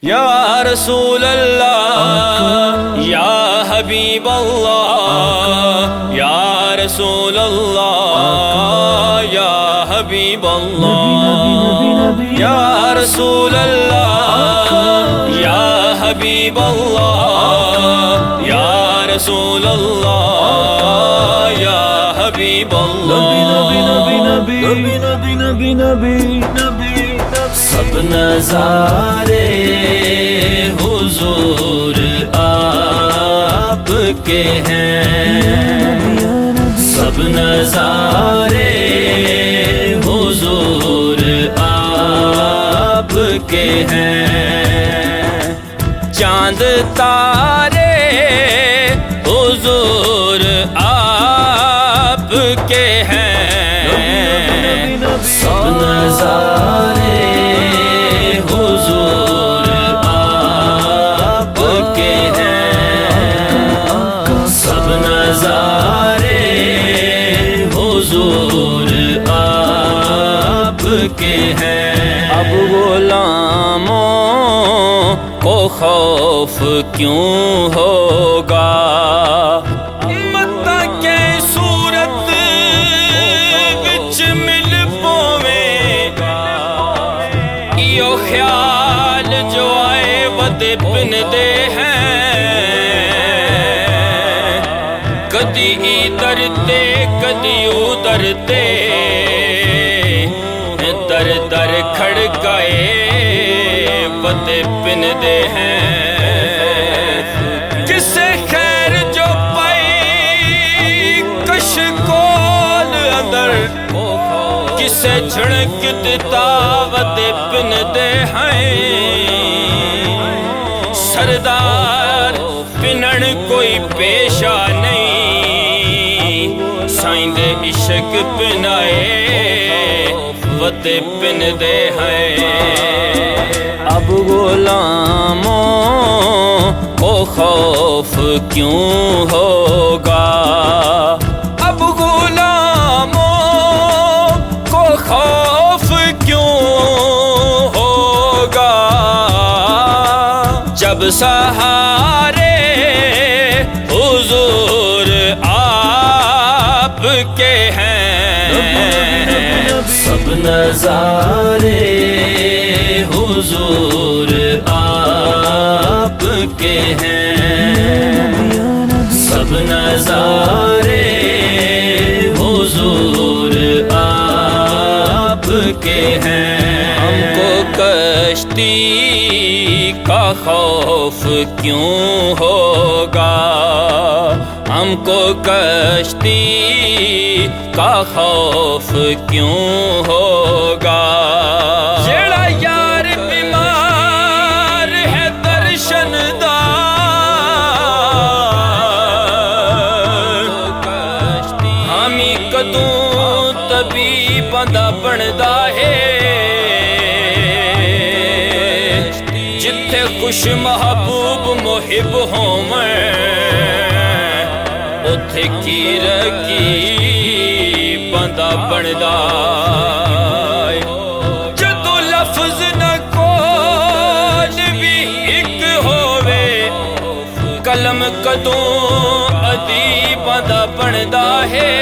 یا رسول اللہ یا حبیب اللہ یا رسول اللہ یا حبیب اللہ یا رسول اللہ یا حبیب اللہ یا رسول اللہ یا حبیب اللہ سب نظارے حضور آپ کے ہیں، سب نظارے حضور آپ کے ہیں، چاند تارے حضور آپ کے ہیں، سب نظارے حضور آپ کے ہیں، سب نظارے حضور آپ کے ہیں۔ اب غلاموں کو خوف کیوں ہوگا، خیال جو آئے ود پن دے ہیں، کدی ادھر تے کدی ادھر تے، در در کھڑکائے ود پن دے ہیں، کسے خیر جو پائی کش کول اندر، کسے جھڑک دیتا ود پن دے ہیں، سردار پنن کوئی پیشہ نہیں، سائیں دے عشق پنائے ود پن دے ہیں۔ اب غلاموں کو خوف کیوں ہوگا، اب غلاموں کو خوف کیوں ہوگا، جب سہارے حضور آپ کے ہیں، سب نظارے حضور آپ کے ہیں، سب نظارے حضور آپ کے ہیں۔ ہم کو کشتی کا خوف کیوں ہوگا، ہم کو کشتی کا خوف کیوں ہوگا، جیڑا یار بیمار ہے درشن دار، ہمیں کدوں تبھی بندہ بندا ہے، جتھے خوش محبوب محب ہوویں، اتھے کی رکی بندہ بندا، جدو لفظ نہ کول بھی ایک ہووے، قلم کدوں ادی بندہ بندا ہے،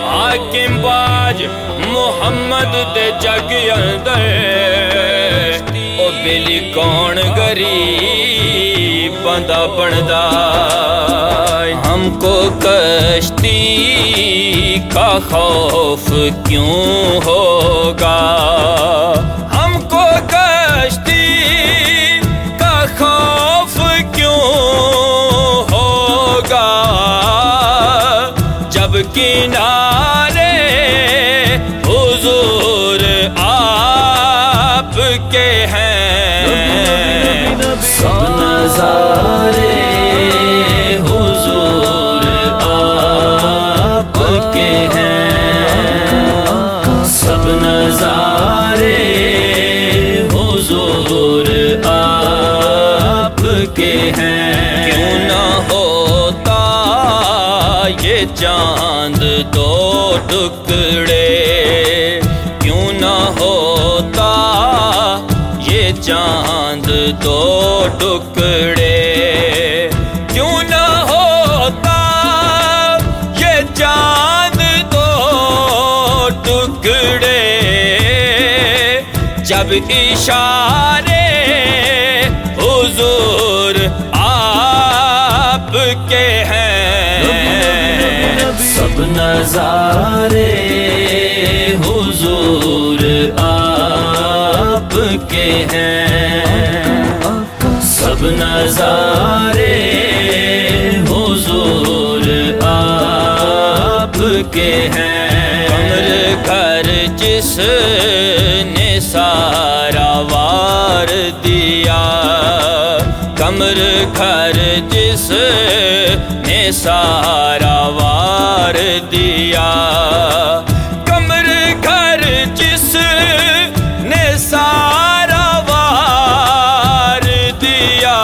حاکم باج محمد دے جگ اندر، او بیلی کون غریب بندہ بندا، ہم کو کشتی کا خوف کیوں ہوگا، ہم کو کشتی کا خوف کیوں ہوگا، جب کنارے حضور آپ کے ہیں، سب نظارے حضور آپ کے ہیں، سب نظارے حضور آپ کے ہیں۔ کیوں نہ ہوتا یہ چاند دو ٹکڑے، کیوں نہ ہوتا یہ چاند دو ٹکڑے، کیوں نہ ہوتا یہ چاند دو ٹکڑے، جب اشارے حضور آپ کے ہیں، سب نظارے حضور آپ کے ہیں، سب نظارے حضور آپ کے ہیں۔ کمر گھر جس نے سارا وار دیا، کمر گھر جس نے سارا وار دیا، کمر گھر جس نے سارا وار دیا،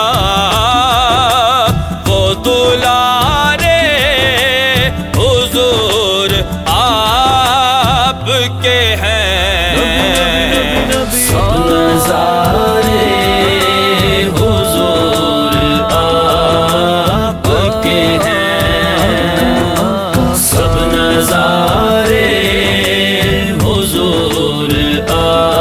وہ دلارے حضور آپ کے ہیں، سب نظارے حضور آپ کے ہیں، سب نظارے حضور آپ